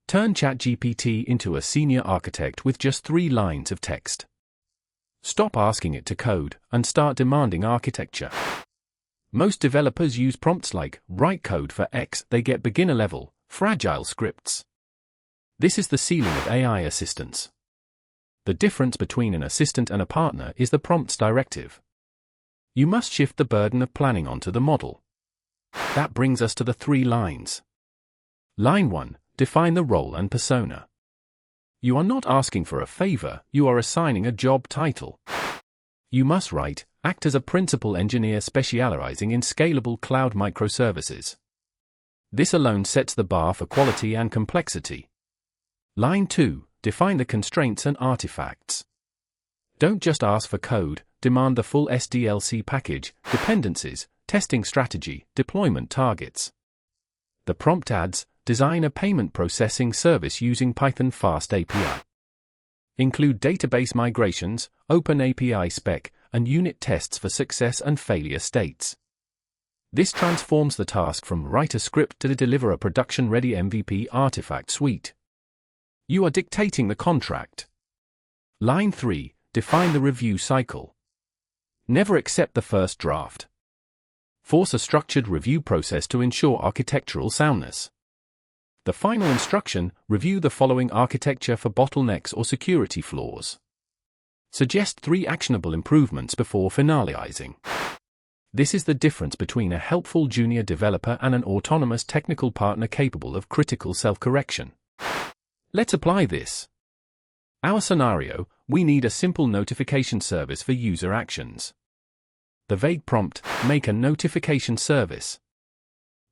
Turn ChatGPT into a senior architect with just 3 lines of text. Stop asking it to code and start demanding architecture. Most developers use prompts like, write code for X, they get beginner-level, fragile scripts. This is the ceiling of AI assistants. The difference between an assistant and a partner is the prompts directive. You must shift the burden of planning onto the model. That brings us to the 3 lines. Line 1. Define the role and persona. You are not asking for a favor, you are assigning a job title. You must write, act as a principal engineer specializing in scalable cloud microservices. This alone sets the bar for quality and complexity. Line 2. Define the constraints and artifacts. Don't just ask for code, demand the full SDLC package, dependencies, testing strategy, deployment targets. The prompt adds, design a payment processing service using Python Fast API. Include database migrations, open API spec, and unit tests for success and failure states. This transforms the task from write a script to deliver a production-ready MVP artifact suite. You are dictating the contract. Line 3. Define the review cycle. Never accept the first draft. Force a structured review process to ensure architectural soundness. The final instruction, review the following architecture for bottlenecks or security flaws. Suggest 3 actionable improvements before finalizing. This is the difference between a helpful junior developer and an autonomous technical partner capable of critical self-correction. Let's apply this. Our scenario, we need a simple notification service for user actions. The vague prompt, make a notification service.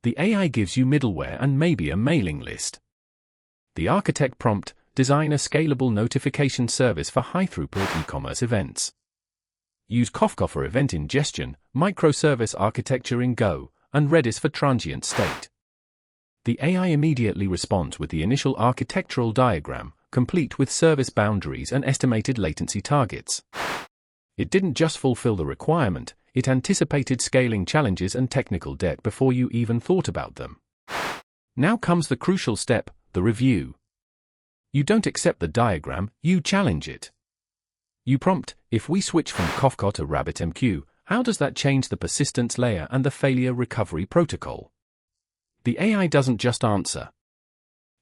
The AI gives you middleware and maybe a mailing list. The architect prompt, design a scalable notification service for high-throughput e-commerce events. Use Kafka for event ingestion, microservice architecture in Go, and Redis for transient state. The AI immediately responds with the initial architectural diagram, complete with service boundaries and estimated latency targets. It didn't just fulfill the requirement, it anticipated scaling challenges and technical debt before you even thought about them. Now comes the crucial step, the review. You don't accept the diagram, you challenge it. You prompt, if we switch from Kafka to RabbitMQ, how does that change the persistence layer and the failure recovery protocol? The AI doesn't just answer.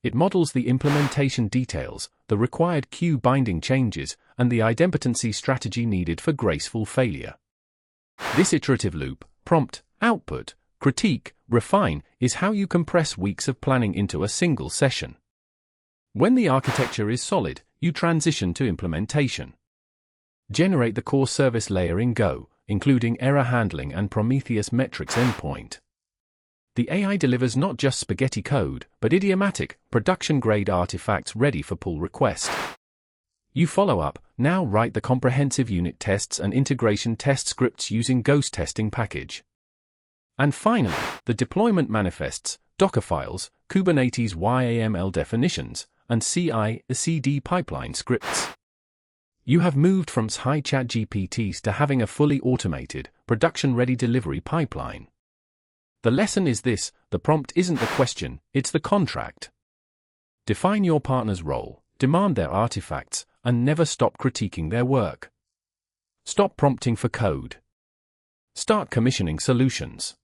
It models the implementation details, the required queue binding changes, and the idempotency strategy needed for graceful failure. This iterative loop, prompt, output, critique, refine, is how you compress weeks of planning into a single session. When the architecture is solid, you transition to implementation. Generate the core service layer in Go, including error handling and Prometheus metrics endpoint. The AI delivers not just spaghetti code, but idiomatic, production-grade artifacts ready for pull request. You follow up, now write the comprehensive unit tests and integration test scripts using Ghost testing package. And finally, the deployment manifests, Docker files, Kubernetes YAML definitions, and CI/CD pipeline scripts. You have moved from high ChatGPTs to having a fully automated, production-ready delivery pipeline. The lesson is this, the prompt isn't the question, it's the contract. Define your partner's role, demand their artifacts, and never stop critiquing their work. Stop prompting for code. Start commissioning solutions.